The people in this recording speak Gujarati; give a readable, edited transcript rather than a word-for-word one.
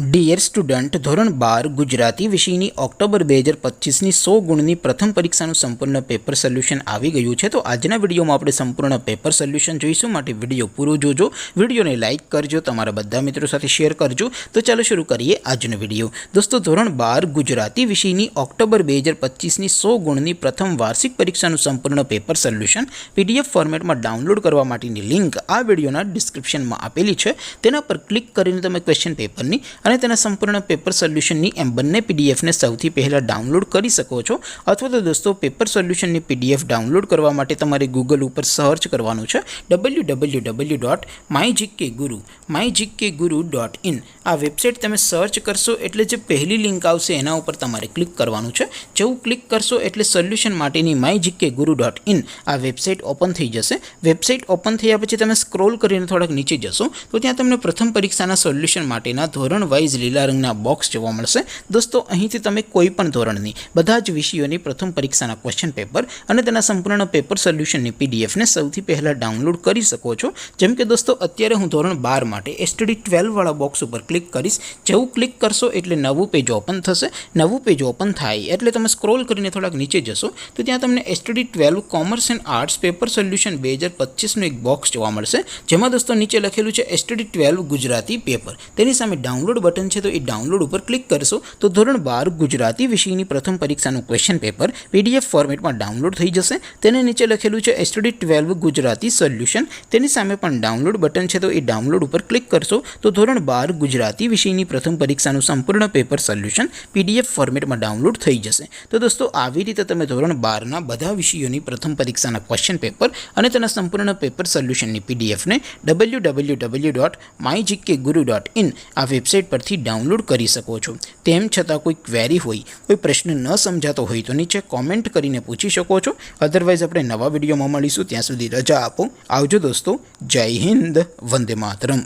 ડિયર સ્ટુડન્ટ ધોરણ 12 ગુજરાતી વિષયની ઓક્ટોબર 2025ની 100 ગુણની પ્રથમ પરીક્ષાનું સંપૂર્ણ પેપર સોલ્યુશન આવી ગયું છે। તો આજના વિડીયોમાં આપણે સંપૂર્ણ પેપર સોલ્યુશન જોઈશું, માટે વિડીયો પૂરો જોજો, વિડીયોને લાઇક કરજો, તમારા બધા મિત્રો સાથે શેર કરજો। તો ચાલો શરૂ કરીએ આજનો વિડીયો। દોસ્તો, ધોરણ 12 ગુજરાતી વિષયની ઓક્ટોબર 2025ની 100 ગુણની પ્રથમ વાર્ષિક પરીક્ષાનું સંપૂર્ણ પેપર સોલ્યુશન પીડીએફ ફોર્મેટમાં ડાઉનલોડ કરવા માટેની લિંક આ વિડીયોના ડિસ્ક્રિપ્શનમાં આપેલી છે। તેના પર ક્લિક કરીને તમે ક્વેશ્ચન પેપરની અને તેના સંપૂર્ણ પેપર સોલ્યુશનની એમ બંને પીડીએફને સૌથી પહેલાં ડાઉનલોડ કરી શકો છો। અથવા તો દોસ્તો, પેપર સોલ્યુશનની પીડીએફ ડાઉનલોડ કરવા માટે તમારે ગૂગલ ઉપર સર્ચ કરવાનું છે www.mygkguru.in। આ વેબસાઇટ તમે સર્ચ કરશો એટલે જે પહેલી લિંક આવશે એના ઉપર તમારે ક્લિક કરવાનું છે। જેવું ક્લિક કરશો એટલે સોલ્યુશન માટેની mygkguru.in આ વેબસાઇટ ઓપન થઈ જશે। વેબસાઇટ ઓપન થયા પછી તમે સ્ક્રોલ કરીને થોડાક નીચે જશો તો ત્યાં તમને પ્રથમ પરીક્ષાના સોલ્યુશન માટેના ધોરણ વાઇઝ લીલા રંગના બોક્સ જોવા મળશે। દોસ્તો, અહીંથી તમે કોઈ પણ ધોરણની બધા જ વિષયોની પ્રથમ પરીક્ષાના ક્વેશ્ચન પેપર અને તેના સંપૂર્ણ પેપર સોલ્યુશનની પીડીએફને સૌથી પહેલાં ડાઉનલોડ કરી શકો છો। જેમ કે દોસ્તો, અત્યારે હું ધોરણ 12 માટે STD 12 વાળા બોક્સ ઉપર ક્લિક કરીશ। જેવું ક્લિક કરશો એટલે નવું પેજ ઓપન થશે। નવું પેજ ઓપન થાય એટલે તમે સ્ક્રોલ કરીને થોડાક નીચે જશો તો ત્યાં તમને STD 12 commerce and arts paper solution 2025નું એક બોક્સ જોવા મળશે, જેમાં દોસ્તો નીચે લખેલું છે STD 12 ગુજરાતી પેપર। તેની સામે ડાઉનલોડ બટન છે, તો એ ડાઉનલોડ ઉપર ક્લિક કરશો તો ધોરણ 12 ગુજરાતી વિષયની પ્રથમ પરીક્ષાનું ક્વેશ્ચન પેપર પીડીએફ ફોર્મેટમાં ડાઉનલોડ થઈ જશે। તેને નીચે લખેલું છે STD 12 ગુજરાતી સોલ્યુશન, તેની સામે પણ ડાઉનલોડ બટન છે, તો એ ડાઉનલોડ ઉપર ક્લિક કરશો તો ધોરણ 12 ગુજરાતી વિષયની પ્રથમ પરીક્ષાનું સંપૂર્ણ પેપર સોલ્યુશન પીડીએફ ફોર્મેટમાં ડાઉનલોડ થઈ જશે। તો દોસ્તો, આવી રીતે તમે ધોરણ 12ના બધા વિષયોની પ્રથમ પરીક્ષાના ક્વેશ્ચન પેપર અને તેના સંપૂર્ણ પેપર સોલ્યુશનની પીડીએફને www.mygkguru.in આ વેબસાઇટ પરથી ડાઉનલોડ કરી શકો છો। તેમ છતાં કોઈ ક્વેરી હોય, કોઈ પ્રશ્ન ન સમજાતો હોય તો નીચે કોમેન્ટ કરીને પૂછી શકો છો। અધરવાઇઝ આપણે નવા વિડીયોમાં મળીશું, ત્યાં સુધી રજા આપો। આવજો દોસ્તો, જય હિન્દ, વંદે માતરમ।